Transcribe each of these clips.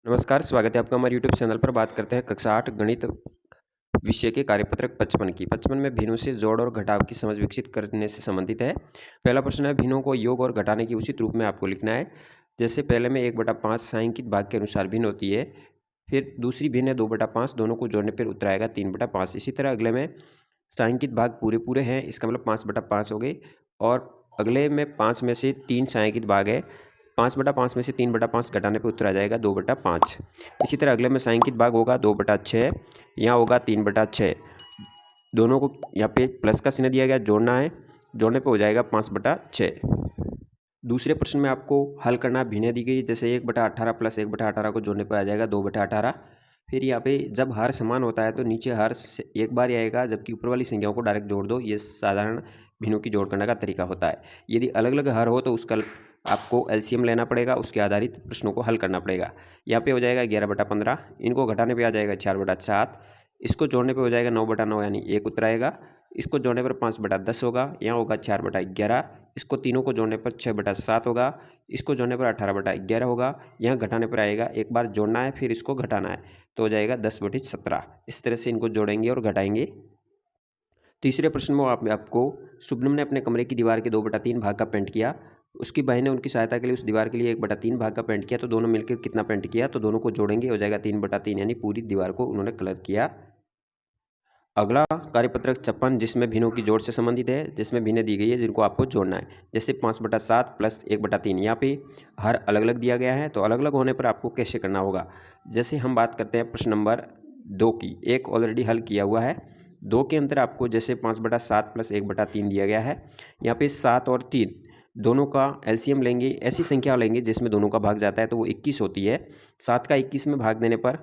नमस्कार, स्वागत है आपका हमारे यूट्यूब चैनल पर। बात करते हैं कक्षा 8 गणित विषय के कार्यपत्रक 55 की। 55 में भिन्नों से जोड़ और घटाव की समझ विकसित करने से संबंधित है। पहला प्रश्न है, भिन्नों को योग और घटाने की उचित रूप में आपको लिखना है। जैसे पहले में 1/5 सांख्यिक भाग के अनुसार भिन्न होती है, फिर दूसरी भिन्न है 2/5, दोनों को जोड़ने पर उत्तर आएगा 3/5। इसी तरह अगले में सांख्यिक भाग पूरे पूरे हैं, इसका मतलब 5/5 हो गए, और अगले में 5 में से 3 सांख्यिक भाग है, 5/5 में से 3/5 घटाने पर उत्तर आ जाएगा 2/5। इसी तरह अगले में सांख्यिक भाग होगा 2/6, यहाँ होगा 3/6। दोनों को यहाँ पे प्लस का चिन्ह दिया गया, जोड़ना है, जोड़ने पे हो जाएगा 5/6। दूसरे प्रश्न में आपको हल करना भिन्न दी गई, जैसे 1/18 प्लस 1/18 को जोड़ने पर आ जाएगा 2/18। फिर यहाँ पे जब हर समान होता है तो नीचे हर एक बार ही आएगा, जबकि ऊपर वाली संख्याओं को डायरेक्ट जोड़ दो। ये साधारण भिन्नों की जोड़ करने का तरीका होता है। यदि अलग अलग हर हो तो उसका आपको एलसीएम लेना पड़ेगा, उसके आधारित प्रश्नों को हल करना पड़ेगा। यहाँ पे हो जाएगा 11/15, इनको घटाने पे आ जाएगा 4/7, इसको जोड़ने पे हो जाएगा 9/9, यानी 1 उत्तर आएगा। इसको जोड़ने पर 5/10 होगा, यहाँ होगा 4/11। इसको तीनों को जोड़ने पर 6/7 होगा, इसको जोड़ने पर 18/11 होगा, यहाँ घटाने पर आएगा, एक बार जोड़ना है फिर इसको घटाना है, तो हो जाएगा 10/17। इस तरह से इनको जोड़ेंगे और घटाएंगे। तीसरे प्रश्न में आपको शुभनम ने अपने कमरे की दीवार के 2/3 भाग का पेंट किया। उसकी बहन ने उनकी सहायता के लिए उस दीवार के लिए 1/3 भाग का पेंट किया, तो दोनों मिलकर कितना पेंट किया, तो दोनों को जोड़ेंगे, हो जाएगा 3/3, यानी पूरी दीवार को उन्होंने कलर किया। अगला कार्यपत्रक 56, जिसमें भिन्नों की जोड़ से संबंधित है, जिसमें भिन्न दी गई है जिनको आपको जोड़ना है। जैसे 5/7 प्लस 1/3, यहाँ पे हर अलग अलग दिया गया है, तो अलग अलग होने पर आपको कैसे करना होगा। जैसे हम बात करते हैं प्रश्न नंबर 2 की, एक ऑलरेडी हल किया हुआ है। 2 के अंदर आपको जैसे 5/7 प्लस 1/3 दिया गया है, यहाँ पे 7 और 3 दोनों का एलसीएम लेंगे, ऐसी संख्या लेंगे जिसमें दोनों का भाग जाता है, तो वो 21 होती है। 7 का 21 में भाग देने पर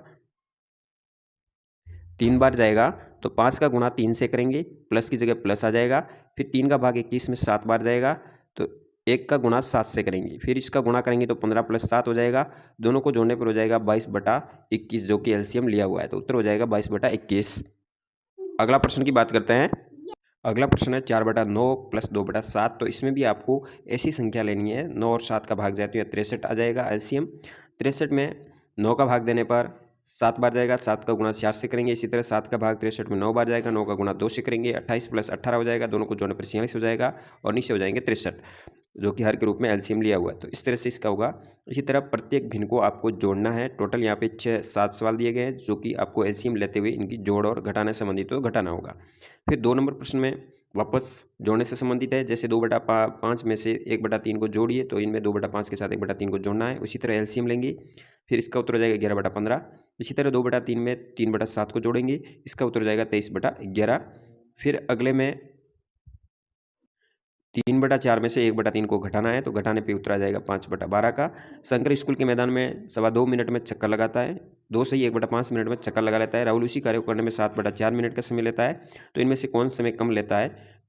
3 बार जाएगा, तो 5 का गुणा 3 से करेंगे, प्लस की जगह प्लस आ जाएगा। फिर 3 का भाग 21 में 7 बार जाएगा, तो 1 का गुणा 7 से करेंगे, फिर इसका गुणा करेंगे तो 15 + 7 हो जाएगा। दोनों को जोड़ने पर हो जाएगा 22/21, जो कि एलसीएम लिया हुआ है, तो उत्तर हो जाएगा 22/21। अगला प्रश्न की बात करते हैं। अगला प्रश्न है 4/9 प्लस 2/7, तो इसमें भी आपको ऐसी संख्या लेनी है, 9 और 7 का भाग जाए तो यह 63 आ जाएगा एलसीएम। 63 में 9 का भाग देने पर 7 बार जाएगा, 7 का गुणा 4 से करेंगे। इसी तरह 7 का भाग 63 में 9 बार जाएगा, 9 का गुणा 2 से करेंगे, 28 + 18 हो जाएगा, दोनों को जोड़ने पर 46 हो जाएगा, और नीचे हो जाएंगे 63, जो कि हर के रूप में एलसीएम लिया हुआ है, तो इस तरह से इसका होगा। इसी तरह प्रत्येक भिन्न को आपको जोड़ना है। टोटल यहाँ पे 6-7 सवाल दिए गए हैं, जो कि आपको एलसीएम लेते हुए इनकी जोड़ और घटाने संबंधित तो घटाना होगा। फिर 2 नंबर प्रश्न में वापस जोड़ने से संबंधित है। जैसे 2/5 में से 1/3 को जोड़िए, तो इनमें 2/5 के साथ 1/3 को जोड़ना है, उसी तरह एलसीएम लेंगे, फिर इसका उत्तर हो जाएगा 11/15। इसी तरह 2/3 में 3/7 को जोड़ेंगे, इसका उत्तर हो जाएगा 23/11। फिर अगले में 3/4 में से 1/3 को घटाना है, तो घटाने पे उत्तर आ जाएगा 5/12 का। शंकर स्कूल के मैदान में 2.25 मिनट में चक्कर लगाता है, 2 से ही 1/5 मिनट में चक्कर लगा लेता है। राहुल उसी कार्य को करने में 7/4 मिनट का समय लेता है, तो इनमें से कौन समय कम लेता है,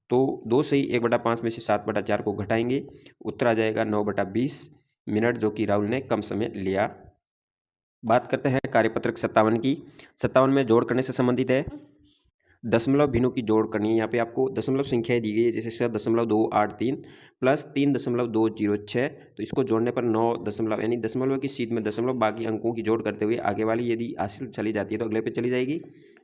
तो 2 से ही 1/5 में से 7/4 को घटाएंगे, उत्तर आ जाएगा 9/20 मिनट, जो कि राहुल ने कम समय लिया। बात करते हैं कार्यपत्रक 57 की। 57 में जोड़ करने से संबंधित है। दशमलव भिन्नों की जोड़ करनी है। यहाँ पे आपको दशमलव संख्याएं दी गई है, जैसे 7.283 प्लस 3.206, तो इसको जोड़ने पर 9 दशमलव, यानी दशमलव की सीध में दशमलव, बाकी अंकों की जोड़ करते हुए आगे वाली यदि हासिल चली जाती है तो अगले पे चली जाएगी।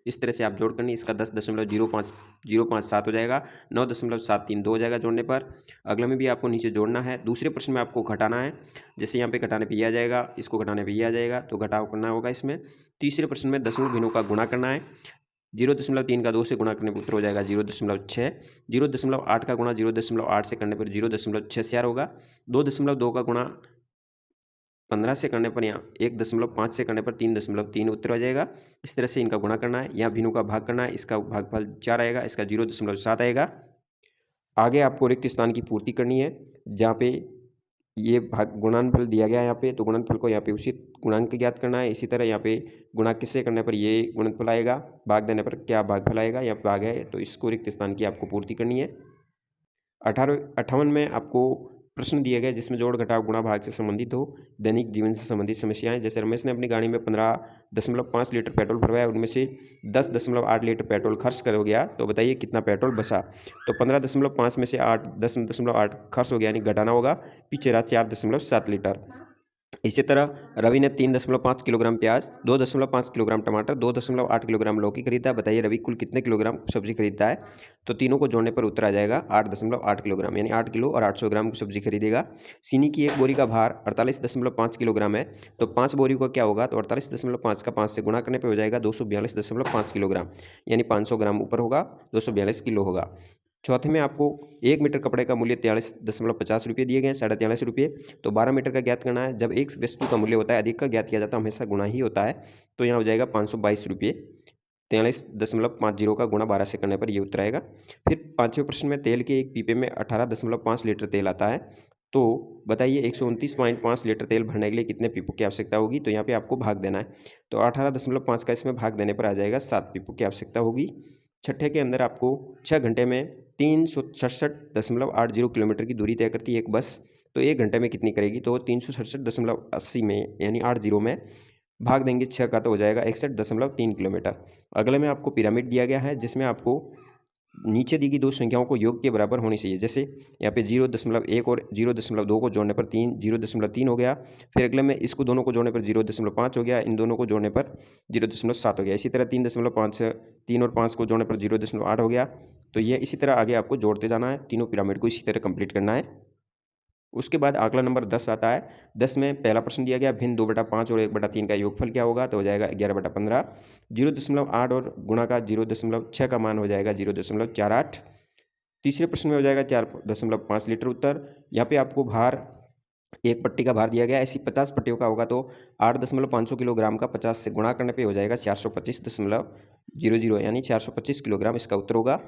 इस तरह से आप जोड़ करनी, इसका 10.057 हो जाएगा, 9.732 हो जाएगा जोड़ने पर। अगले में भी आपको नीचे जोड़ना है। दूसरे प्रश्न में आपको घटाना है, जैसे यहाँ पे घटाने पर ये आ जाएगा, इसको घटाने पर ये आ जाएगा, तो घटाव करना होगा इसमें। तीसरे प्रश्न में दशमलव भिन्नों का गुणा करना है। 0.3 का 2 से गुणा करने पर उत्तर हो जाएगा 0.6। 0.8 का गुणा 0.8 से करने पर 0.64 होगा। 2.2 का गुणा 15 से करने पर यहाँ 1.5 से करने पर 3.3 उत्तर हो जाएगा। इस तरह से इनका गुणा करना है, यहाँ भिन्नों का भाग करना है, इसका भागफल 4 आएगा, इसका 0.7 आएगा। आगे आपको रिक्त स्थान की पूर्ति करनी है, जहाँ पे ये भाग गुणनफल दिया गया है यहाँ पे, तो गुणनफल को यहाँ पे उसी गुणांक ज्ञात करना है। इसी तरह यहाँ पे गुणा किससे करने पर ये गुणनफल आएगा, भाग देने पर क्या भागफल आएगा, यहाँ भाग है, तो इसको रिक्त स्थान की आपको पूर्ति करनी है। 58 में आपको प्रश्न दिए गए जिसमें जोड़ घटाव गुणा भाग से संबंधित हो, दैनिक जीवन से संबंधित समस्याएं। जैसे रमेश ने अपनी गाड़ी में 15.5 लीटर पेट्रोल भरवाया, उनमें से 10.8 लीटर पेट्रोल खर्च कर हो गया, तो बताइए कितना पेट्रोल बचा। तो 15.5 में से 10.8 खर्च हो गया, यानी घटाना होगा, पीछे रहा 4.7 लीटर। इसी तरह रवि ने 3.5 किलोग्राम प्याज, 2.5 किलोग्राम टमाटर, 2.8 किलोग्राम लौकी खरीदा। बताइए रवि कुल कितने किलोग्राम सब्जी खरीदता है? तो तीनों को जोड़ने पर उत्तर आ जाएगा 8.8 किलोग्राम, यानी 8 किलो और 800 ग्राम की सब्जी खरीदेगा। चीनी की एक बोरी का भार 48.5 किलोग्राम है, तो 5 बोरी का क्या होगा? तो 48.5 का 5 से गुणा करने पर हो जाएगा 242.5 किलोग्राम, यानी 500 ग्राम ऊपर होगा, 242 किलो होगा। चौथे में आपको 1 मीटर कपड़े का मूल्य 43.50 रुपये दिए गए हैं, 43.5 रुपये। तो 12 मीटर का ज्ञात करना है। जब एक वस्तु का मूल्य होता है अधिक का ज्ञात किया जाता है, हमेशा गुणा ही होता है, तो यहाँ हो जाएगा 522 रुपये। 43.50 का गुणा 12 से करने पर ये उत्तर आएगा। फिर पाँचवें प्रश्न में तेल के एक पीपे में 18.5 लीटर तेल आता है, तो बताइए 129.5 लीटर तेल भरने के लिए कितने पीपों की आवश्यकता होगी? तो यहाँ पे आपको भाग देना है, तो 18.5 का इसमें भाग देने पर आ जाएगा 7 पीपों की आवश्यकता होगी। छठे के अंदर आपको 6 घंटे में 367.80 किलोमीटर की दूरी तय करती है एक बस, तो 1 घंटे में कितनी करेगी? तो 367.80 में, यानी 80 में भाग देंगे 6 का, तो हो जाएगा 61.3 किलोमीटर। अगले में आपको पिरामिड दिया गया है, जिसमें आपको नीचे दी गई दो संख्याओं को योग के बराबर होनी चाहिए। जैसे यहाँ पे 0.1 और 0.2 को जोड़ने पर 0.3 हो गया। फिर अगले में इसको दोनों को जोड़ने पर 0.5 हो गया, इन दोनों को जोड़ने पर 0.7 हो गया। इसी तरह 3.5 3 और 5 को जोड़ने पर 0.8 हो गया। तो ये इसी तरह आगे आपको जोड़ते जाना है, तीनों पिरामिड को इसी तरह कंप्लीट करना है। उसके बाद आंकड़ा नंबर 10 आता है। 10 में पहला प्रश्न दिया गया, भिन्न 2/5 और 1/3 का योगफल क्या होगा? तो हो जाएगा 11/15। 0.8 और गुणा का 0.6 का मान हो जाएगा 0.48। तीसरे प्रश्न में हो जाएगा 4.5 लीटर उत्तर। यहाँ पे आपको भार, एक पट्टी का भार दिया गया, ऐसी 50 पट्टियों का होगा, तो 8.5 किलोग्राम का 50 से गुणा करने पे हो जाएगा 425.00, यानी 425 किलोग्राम इसका उत्तर होगा।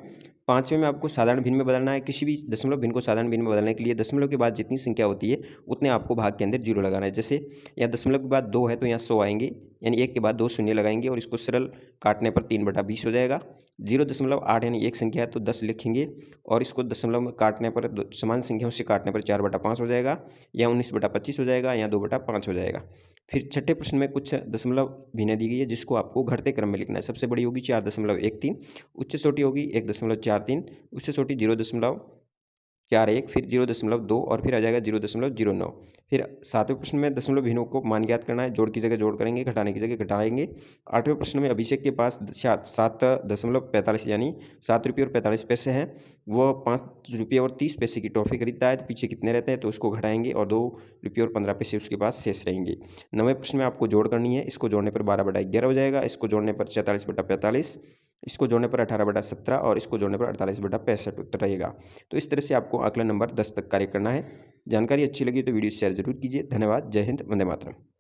पाँचवें में आपको साधारण भिन्न में बदलना है। किसी भी दशमलव भिन्न को साधारण भिन्न में बदलने के लिए दशमलव के बाद जितनी संख्या होती है उतने आपको भाग के अंदर जीरो लगाना है। जैसे यहाँ दशमलव के बाद 2 है, तो यहाँ 100 आएंगे, यानी 1 के बाद 2 शून्य लगाएंगे और इसको सरल काटने पर 3/20 हो जाएगा। 0.8 यानी एक संख्या है, तो 10 लिखेंगे और इसको दशमलव में काटने पर समान संख्याओं से काटने पर 4/5 हो जाएगा, या 19/25 हो जाएगा, या 2/5 हो जाएगा। फिर छठे प्रश्न में कुछ दशमलव भिन्नें दी गई है, जिसको आपको घटते क्रम में लिखना है। सबसे बड़ी होगी 4.13, उससे छोटी होगी 1.43, उससे छोटी 0.41, फिर 0.2 और फिर आ जाएगा 0.09। फिर सातवें प्रश्न में दशमलव भिन्नों को मान ज्ञात करना है। जोड़ की जगह जोड़ करेंगे, घटाने की जगह घटाएंगे। आठवें प्रश्न में अभिषेक के पास 7.45 यानी 7 रुपये और 45 पैसे हैं, वह 5 रुपये और 30 पैसे की टॉफ़ी खरीदता है, तो पीछे कितने रहते हैं? तो उसको घटाएंगे और 2 रुपये और 15 पैसे उसके पास शेष रहेंगे। नौवें प्रश्न में आपको जोड़ करनी है। इसको जोड़ने पर 12/11 हो जाएगा, इसको जोड़ने पर 44/45, इसको जोड़ने पर 18/17 और इसको जोड़ने पर 48/65 उत्तर रहेगा। तो इस तरह से आपको आकलन नंबर 10 तक कार्य करना है। जानकारी अच्छी लगी तो वीडियो शेयर जरूर कीजिए। धन्यवाद। जय हिंद। वंदे मातरम।